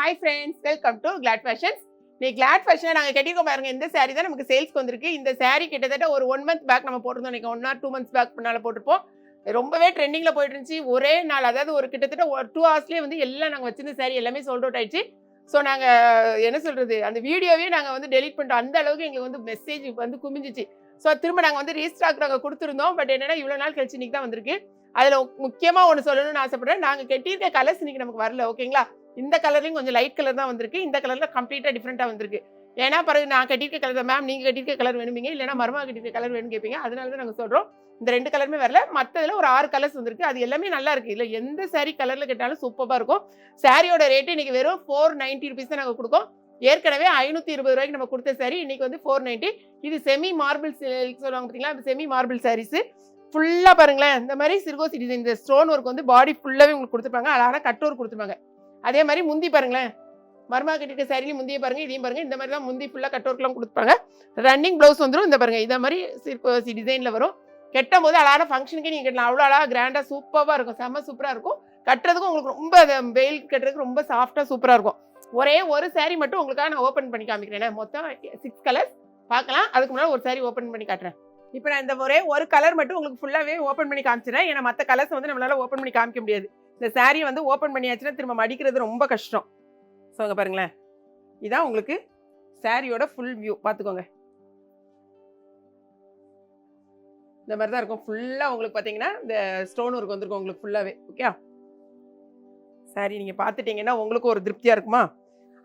Hi friends, welcome to Glad Fashions. நீ கிளாட் ஃபேஷனில் நாங்கள் கட்டியிருக்கோம் பாருங்க. இந்த saree தான் நமக்கு சேல்ஸ்க்கு வந்திருக்கு. இந்த saree கிட்டத்தட்ட ஒரு 1 month பேக் நம்ம போட்டிருந்தோம். இன்னைக்கு 1 or 2 months பேக் முன்னால் போட்டிருப்போம். ரொம்பவே ட்ரெண்டிங்கில் போயிட்டு இருந்துச்சு. ஒரே நாள், அதாவது ஒரு கிட்டத்தட்ட 2 hours வந்து எல்லாம் நாங்கள் வச்சிருந்த saree எல்லாமே சோல்ட் அவுட் ஆயிடுச்சு. ஸோ நாங்கள் என்ன சொல்கிறது, அந்த வீடியோவே நாங்கள் வந்து டெலிட் பண்ணிட்டோம். அந்த அளவுக்கு எங்களுக்கு வந்து மெசேஜ் வந்து குமிஞ்சிச்சு. ஸோ திரும்ப நாங்கள் வந்து ரீஸ்டாக் நாங்கள் கொடுத்துருந்தோம். பட் என்னென்னா இவ்வளோ நாள் கழிச்சு இன்னைக்கு தான் வந்திருக்கு. அதில் முக்கியமாக ஒன்று சொல்லணும்னு ஆசைப்படுறேன். நாங்கள் கட்டியிருக்க கலர்ஸ் இன்னைக்கு நமக்கு வரல, ஓகேங்களா? இந்த கலர்லையும் கொஞ்சம் லைட் கலர் தான் வந்திருக்கு. இந்த கலரில் கம்ப்ளீட்டாக டிஃப்ரெண்ட்டாக வந்திருக்கு. ஏன்னா பிறகு நான் கட்டியிருக்க கலர் தான் மேம், நீங்கள் கட்டியிருக்க கலர் வேணுமீங்க, இல்லைனா மருமக கட்டியிருக்க கலர் வேணும்னு கேட்பீங்க. அதனால தான் நாங்கள் சொல்கிறோம். இந்த 2 கலருமே வரல. மற்றதில் ஒரு 6 கலர்ஸ் வந்திருக்கு. அது எல்லாமே நல்லா இருக்குது. இல்லை எந்த saree கலரில் கேட்டாலும் சூப்பராக இருக்கும். சாரியோட ரேட்டு இன்றைக்கி வெறும் 490 rupees தான் நாங்கள் கொடுக்கோம். ஏற்கனவே 520 ரூபாய்க்கு நம்ம கொடுத்த saree இன்றைக்கி வந்து 490. இது செமி மார்பிள் சொல்லுவாங்க பார்த்தீங்களா, செமி மார்பிள் சாரீஸு. ஃபுல்லாக பாருங்களேன், இந்த மாதிரி சிறுகோசி டிசைன், இந்த ஸ்டோன் ஒர்க் வந்து பாடி ஃபுல்லாகவே உங்களுக்கு கொடுத்துருப்பாங்க. அழகான கட் ஒர்க் கொடுத்துருப்பாங்க. அதே மாதிரி முந்தி பாருங்களேன், மருமக கட்டிருக்க சாரிலையும் முந்தியை பாருங்கள், இதையும் பாருங்கள். இந்த மாதிரி தான் முந்தி ஃபுல்லாக கட் ஒர்க்லாம் கொடுத்துருப்பாங்க. ரன்னிங் ப்ளவுஸ் வந்துடும். இந்த பாருங்கள், இதை மாதிரி சிறுகோசி டிசைனில் வரும். கட்டும் போது அழகான ஃபங்க்ஷனுக்கே நீங்கள் கட்டலாம். அவ்வளோ அழகாக கிராண்டாக சூப்பராக இருக்கும். செம்ம சூப்பராக இருக்கும். கட்டுறதுக்கும் உங்களுக்கு ரொம்ப வெயில் கட்டுறதுக்கு ரொம்ப சாஃப்டாக சூப்பராக இருக்கும். ஒரே ஒரு saree மட்டும் உங்களுக்காக நான் ஓப்பன் பண்ணி காமிக்கிறேன். மொத்தம் 6 கலர்ஸ் பார்க்கலாம். அதுக்கு முன்னாடி ஒரு saree ஓப்பன் பண்ணி காட்டுறேன். இப்போ நான் இந்த ஒரே ஒரு கலர் மட்டும் உங்களுக்கு ஃபுல்லாகவே ஓப்பன் பண்ணி காமிச்சிடறேன். ஏன்னா மற்ற கலர்ஸ் வந்து நம்மளால் ஓப்பன் பண்ணி காமிக்க முடியாது. இந்த saree வந்து ஓப்பன் பண்ணியாச்சுன்னா திரும்ப மடிக்கிறது ரொம்ப கஷ்டம். ஸோ அங்கே பாருங்களேன், இதான் உங்களுக்கு சாரியோட ஃபுல் வியூ. பார்த்துக்கோங்க, இந்த மாதிரி தான் இருக்கும். ஃபுல்லாக உங்களுக்கு பார்த்தீங்கன்னா இந்த ஸ்டோன் ஒர்க் வந்திருக்கும் உங்களுக்கு ஃபுல்லாகவே. ஓகே, சாரி நீங்கள் பார்த்துட்டிங்கன்னா உங்களுக்கு ஒரு திருப்தியாக இருக்குமா?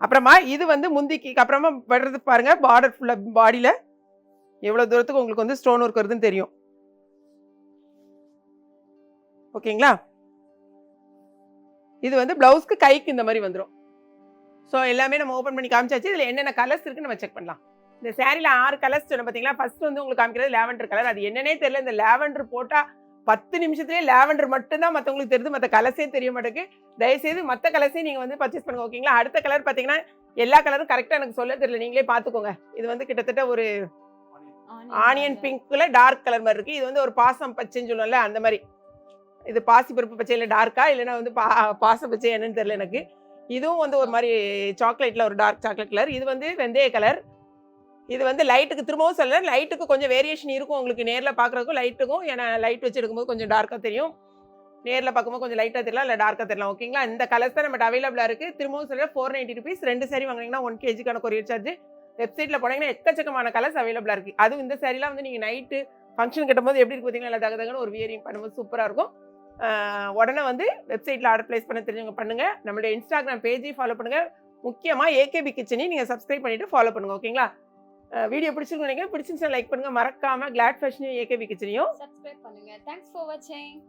அப்புறமா இது வந்து முந்திக்கு அப்புறமா வர்றது பாருங்கள், பார்டர் ஃபுல்லாக பாடியில் எவ்வளோ தூரத்துக்கு உங்களுக்கு வந்து ஸ்டோன் ஒர்க் வருதுன்னு தெரியும். ஓகேங்களா? இது வந்து ப்ளவுஸ்க்கு கைக்கு இந்த மாதிரி வந்துடும். ஸோ எல்லாமே நம்ம ஓப்பன் பண்ணி காமிச்சாச்சு. இதில் என்னென்ன கலர்ஸ் இருக்குன்னு நம்ம செக் பண்ணலாம். இந்த சாரியில் 6 கலர்ஸ் சொன்ன பார்த்தீங்களா. ஃபர்ஸ்ட் வந்து உங்களுக்கு காமிக்கிறது லேவெண்டர் கலர். அது என்னன்னே தெரியல. இந்த லேவெண்டர் போட்டால் 10 நிமிஷத்துலேயே லேவெண்டர் மட்டும்தான் மற்றவங்களுக்கு தெரியுது, மற்ற கலர்ஸே தெரிய மாட்டேங்குது. தயவுசெய்து மற்ற கலர்ஸே நீங்கள் வந்து பர்ச்சேஸ் பண்ணுங்க, ஓகேங்களா? அடுத்த கலர் பார்த்தீங்கன்னா எல்லா கலரும் கரெக்டாக எனக்கு சொல்ல தெரியல, நீங்களே பார்த்துக்கோங்க. இது வந்து கிட்டத்தட்ட ஒரு ஆனியன் பிங்க்ல டார்க் கலர் மாதிரி இருக்குது. இது வந்து ஒரு பாசம் பச்சைன்னு சொல்லுவோம்ல, அந்த மாதிரி. இது பாசி பருப்பு பச்சையில் டார்க்கா, இல்லைன்னா வந்து பாச பச்சை என்னன்னு தெரியல எனக்கு. இதுவும் வந்து ஒரு மாதிரி சாக்லேட்டில் ஒரு டார்க் சாக்லேட் கலர். இது வந்து வெந்தய கலர். இது வந்து லைட்டுக்கு திரும்பவும் சொல்ல, லைட்டுக்கு கொஞ்சம் வேரியேஷன் இருக்கும் உங்களுக்கு நேரில் பார்க்குறதுக்கும் லைட்டுக்கும். ஏன்னா லைட் வச்சு எடுக்கும்போது கொஞ்சம் டார்க்காக தெரியும், நேரில் பார்க்கும்போது கொஞ்சம் லைட்டாக தெரியலாம், இல்லை டார்க்காக தெரியலாம், ஓகேங்களா? இந்த கலர்ஸ் தான் நம்ம அவைலபிளாக இருக்குது. திரும்பவும் சொல்ல 490 rupees. 2 saree வாங்கினீங்கன்னா 1 kg கொரியர் சார்ஜ். வெப்சைட்டில் போனீங்கன்னா எக்கச்சக்கமான கலர்ஸ் அவைலபிளாக இருக்குது. அதுவும் இந்த சாரீலாம் வந்து நீங்கள் நைட்டு ஃபங்க்ஷன் கட்டும்போது எப்படி இருக்கு பார்த்தீங்கன்னா, இல்லை தகன்னு ஒரு வியரிங் பண்ணும்போது சூப்பராக இருக்கும். உடனே வந்து வெப்சைட்டில் ஆர்டர் ப்ளேஸ் பண்ண தெரிஞ்சவங்க பண்ணுங்கள். நம்மளுடைய இன்ஸ்டாகிராம் பேஜையும் ஃபாலோ பண்ணுங்கள். முக்கியமாக ஏகேபி கிச்சனையும் நீங்கள் சப்ஸ்கிரைப் பண்ணிவிட்டு ஃபாலோ பண்ணுங்கள், ஓகேங்களா? வீடியோ பிடிச்சிருக்கு நினைக்கிறேன். பிடிச்சிருந்துச்சுன்னா லைக் பண்ணுங்கள். மறக்காமல் கிளாட் ஃபேஷனையும் ஏகேபி கிச்சனையும் சப்ஸ்கிரைப் பண்ணுங்க. தேங்க்ஸ் ஃபார் வாட்சிங்.